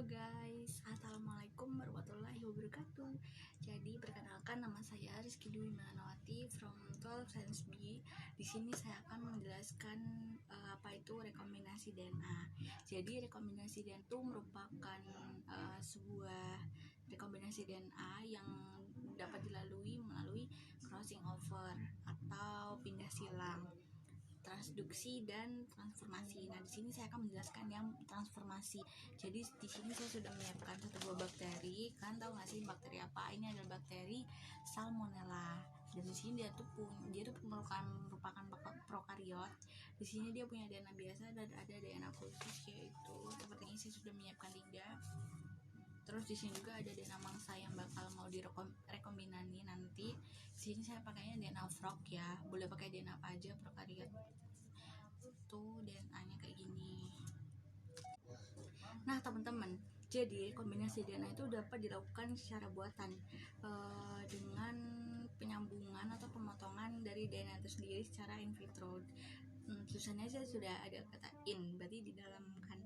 guys, assalamualaikum warahmatullahi wabarakatuh. Jadi perkenalkan, nama saya Rizky Dwi Melanawati from 12 Science B. Di sini saya akan menjelaskan apa itu rekombinasi DNA. Jadi rekombinasi DNA itu merupakan sebuah rekombinasi DNA yang dapat dilalui melalui crossing over atau pindah silang, transduksi dan transformasi. Nah, di sini saya akan menjelaskan yang transformasi. Jadi di sini saya sudah menyiapkan satu buah bakteri. Kalian tahu nggak sih bakteri apa? Ini adalah bakteri Salmonella. Dan di sini dia tuh merupakan prokariot. Di sini dia punya DNA biasa dan ada DNA khusus, yaitu seperti ini. Saya sudah menyiapkan 3. Terus di sini juga ada DNA mangsa yang bakal mau direkombinasi nanti. Di sini saya pakainya DNA frog ya. Boleh pakai DNA apa aja prokariot. Tuh DNA-nya kayak gini. Nah, teman-teman, jadi kombinasi DNA itu dapat dilakukan secara buatan dengan penyambungan atau pemotongan dari DNA itu sendiri secara in vitro. Tulisannya saya sudah ada kata in, berarti di dalam kan.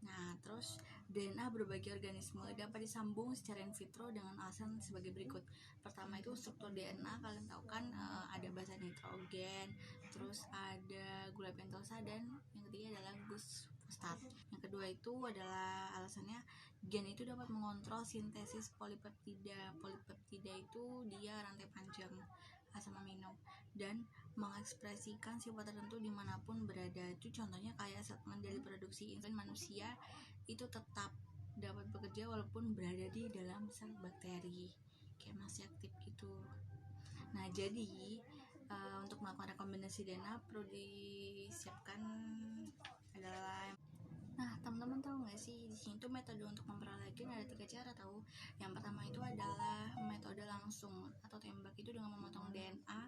Nah, terus DNA berbagai organisme dapat disambung secara in vitro dengan alasan sebagai berikut. Pertama itu struktur DNA, kalian tahu kan ada basa nitrogen, terus ada gula pentosa, dan yang ketiga adalah fosfat. Yang kedua itu adalah alasannya gen itu dapat mengontrol sintesis polipeptida. Polipeptida itu dia rantai panjang asam amino dan mengekspresikan sifat tertentu dimanapun berada. Itu contohnya kayak segmen dari produksi insulin manusia itu tetap dapat bekerja walaupun berada di dalam sel bakteri, kayak masih aktif gitu. Nah, jadi untuk melakukan rekombinasi DNA perlu disiapkan adalah. Nah, teman-teman tahu nggak sih, di sini tuh metode untuk memperoleh gen ada 3 cara tahu. Yang pertama itu adalah metode langsung atau tembak, itu dengan memotong DNA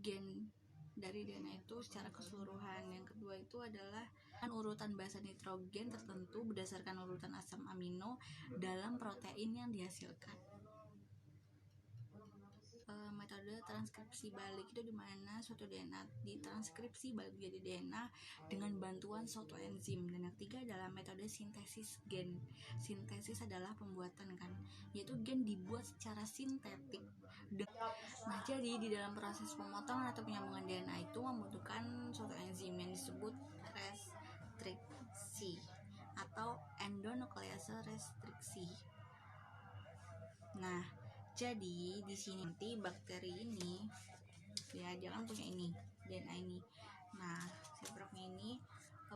gen dari DNA itu secara keseluruhan. Yang kedua itu adalah urutan basa nitrogen tertentu berdasarkan urutan asam amino dalam protein yang dihasilkan. Metode transkripsi balik itu dimana suatu DNA ditranskripsi balik menjadi DNA dengan bantuan suatu enzim. Dan yang ketiga adalah metode sintesis gen. Sintesis adalah pembuatan kan, yaitu gen dibuat secara sintetik. Nah, jadi di dalam proses pemotongan atau penyambungan DNA itu membutuhkan suatu enzim yang disebut restriksi atau endonuklease restriksi. Nah, jadi di sini nanti bakteri ini ya jangan punya ini DNA ini. Nah, seproknya ini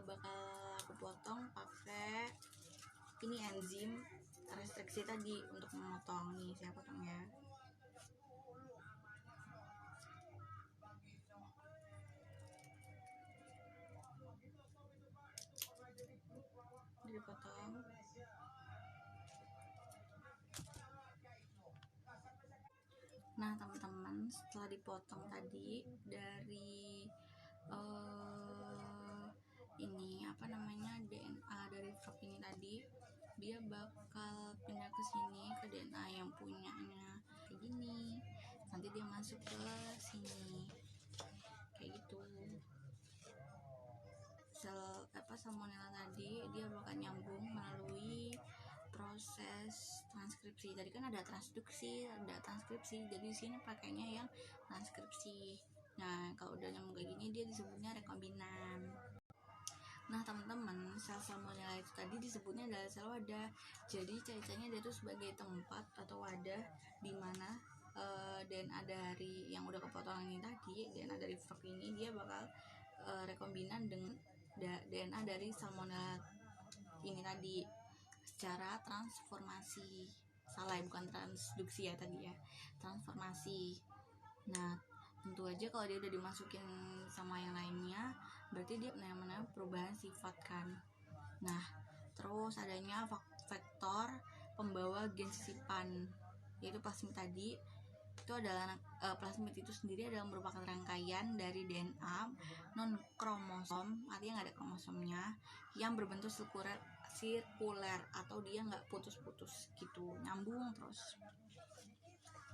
bakal aku potong pakai ini enzim restriksi tadi untuk memotong. Nih saya potong ya. Dipotong. Nah, teman-teman, setelah dipotong tadi dari ini apa namanya DNA dari frog ini tadi, dia bakal pindah ke sini ke DNA yang punyanya kayak gini. Nanti dia masuk ke sini kayak gitu. Salmonella tadi dia bakal nyambung melalui proses transkripsi. Tadi kan ada transduksi, ada transkripsi. Jadi di sini pakainya yang transkripsi. Nah, kalau udah nyambung kayak gini dia disebutnya rekombinan. Nah, teman-teman, sel Salmonella itu tadi disebutnya adalah sel wadah. Jadi ciri-cirinya dia itu sebagai tempat atau wadah di mana DNA dari yang udah kepotong ini tadi, DNA dari frog ini dia bakal rekombinan dengan DNA dari Salmonella ini tadi secara transformasi. Salah ya, bukan transduksi ya tadi ya, transformasi. Nah, tentu aja kalau dia udah dimasukin sama yang lainnya berarti dia namanya perubahan sifat kan. Nah, terus adanya faktor pembawa gen sisipan, yaitu plasmid tadi. Itu adalah plasmid itu sendiri adalah merupakan rangkaian dari DNA non kromosom, artinya nggak ada kromosomnya, yang berbentuk sirkuler atau dia nggak putus-putus gitu, nyambung terus.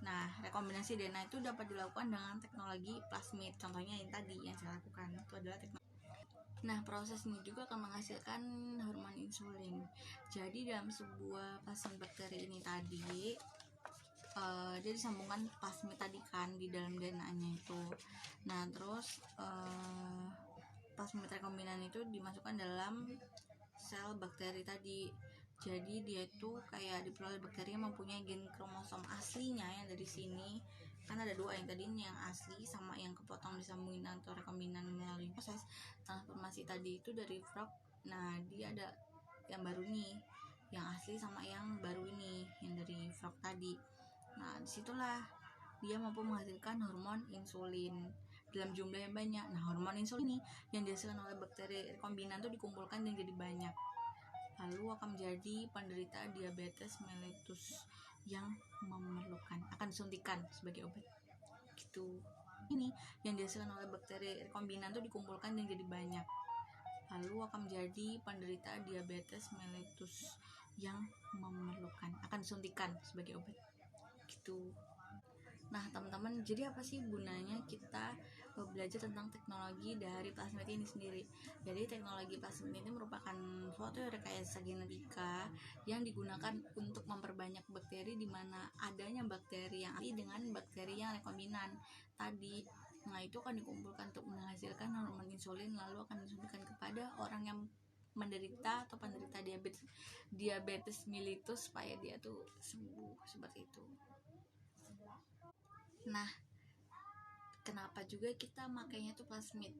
Nah, rekombinasi DNA itu dapat dilakukan dengan teknologi plasmid. Contohnya yang tadi yang saya lakukan itu adalah teknologi. Nah, proses ini juga akan menghasilkan hormon insulin. Jadi dalam sebuah plasmid bakteri ini tadi, dia disambungkan plasmid tadi kan di dalam DNA-nya itu. Nah, terus plasmid rekombinan itu dimasukkan dalam sel bakteri tadi. Jadi dia itu kayak diperoleh bakteri yang mempunyai gen kromosom aslinya yang dari sini. Kan ada dua, yang tadi yang asli sama yang kepotong disambungin atau rekombinan melalui proses transformasi tadi itu dari frog. Nah, dia ada yang baru nih, yang asli sama yang baru ini, yang dari frog tadi. Nah, disitulah dia mampu menghasilkan hormon insulin dalam jumlah yang banyak. Nah, hormon insulin ini yang dihasilkan oleh bakteri rekombinan itu dikumpulkan dan jadi banyak, lalu akan menjadi penderita diabetes mellitus yang memerlukan akan disuntikan sebagai obat gitu. Ini yang dihasilkan oleh bakteri rekombinan itu dikumpulkan dan jadi banyak, lalu akan menjadi penderita diabetes mellitus yang memerlukan akan disuntikan sebagai obat gitu. Nah, teman-teman, jadi apa sih gunanya kita belajar tentang teknologi dari plasmid ini sendiri? Jadi teknologi plasmid ini merupakan suatu rekayasa genetika yang digunakan untuk memperbanyak bakteri, di mana adanya bakteri yang asli dengan bakteri yang rekombinan tadi. Nah, itu akan dikumpulkan untuk menghasilkan hormon insulin, lalu akan disuntikan kepada orang yang menderita atau penderita diabetes mellitus supaya dia tuh sembuh seperti itu. Nah, kenapa juga kita makainya tuh plasmid?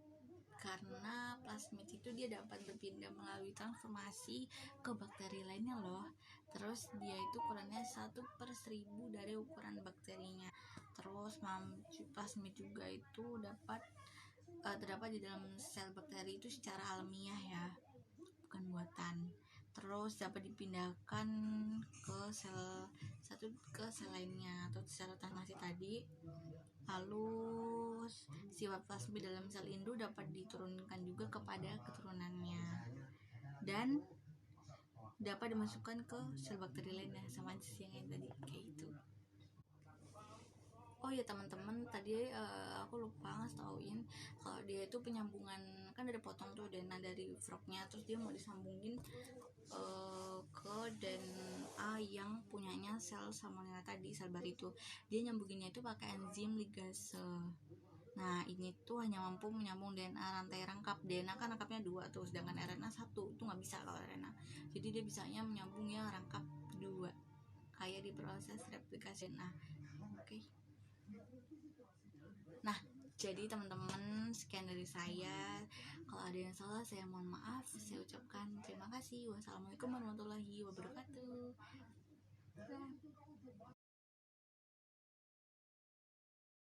Karena plasmid itu dia dapat berpindah melalui transformasi ke bakteri lainnya loh. Terus dia itu ukurannya 1/1000 dari ukuran bakterinya. Terus plasmid juga itu terdapat di dalam sel bakteri itu secara alamiah ya, bukan buatan. Terus dapat dipindahkan ke sel satu ke sel lainnya atau secara transformasi tadi. Lalu sifat plasmid dalam sel induk dapat diturunkan juga kepada keturunannya dan dapat dimasukkan ke sel bakteri lainnya, sama aja yang tadi kayak itu. Oh ya teman-teman, tadi aku lupa ngasih tauin kalau dia itu penyambungan, kan ada potong tuh DNA dari frognya, terus dia mau disambungin ke DNA yang punyanya sel salmonella tadi, sel bar itu. Dia nyambunginnya itu pakai enzim ligase. Nah, ini tuh hanya mampu menyambung DNA rantai rangkap. DNA kan rangkapnya 2 tuh, sedangkan RNA 1 itu nggak bisa kalau RNA. Jadi dia bisanya menyambung yang rangkap 2, kayak di proses replikasi DNA. Oke. Nah, jadi teman-teman, sekian dari saya. Kalau ada yang salah, saya mohon maaf. Saya ucapkan terima kasih. Wassalamualaikum warahmatullahi wabarakatuh.